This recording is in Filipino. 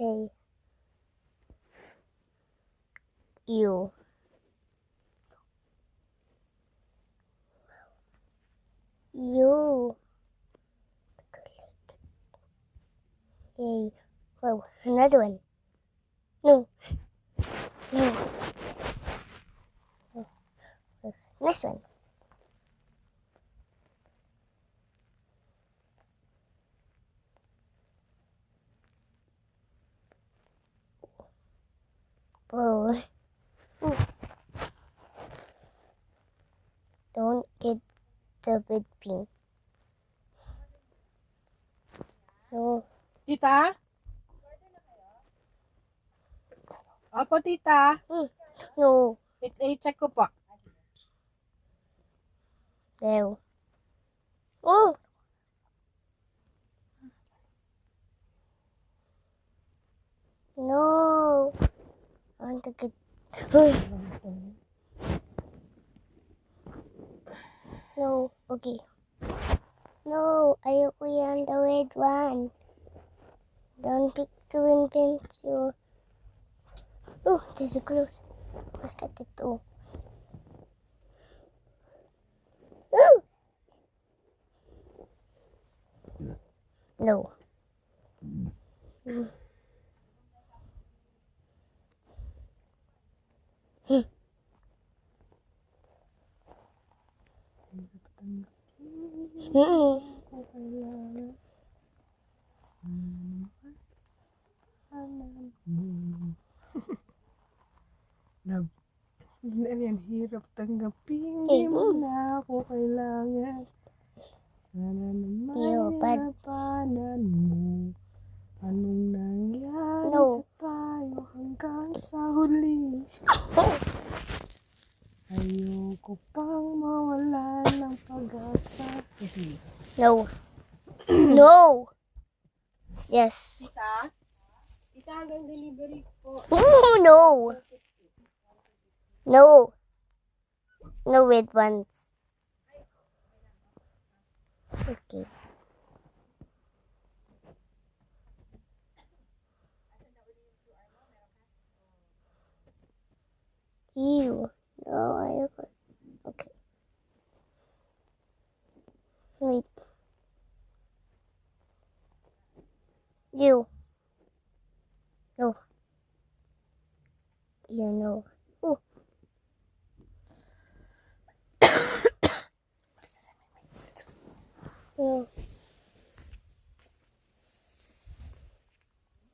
Okay. You. You. Yay. Whoa, another one. No. No. No. This one. Whoa. Ooh. Don't get the big pink. No. Tita? Opo, tita. No. I-check ko po. There. Oh. No. I want to get. No. Okay. No. Ayoko yan. The red one. Don't pick the wing pencil. Oh, there's a close. Let's get it too. Oh. No. Ano yan, hirap tanggapin, di mo na ako kailangan. Sana naman hinapanan mo. Anong nangyari sa tayo hanggang sa huli? Ayoko pang mawalan ng pag-asa. No. No. Yes. Tita? Tita, hanggang delivery po. No. No. No red ones. Okay. Ew. No, okay. Wait. You. No. You know. Ooh. No.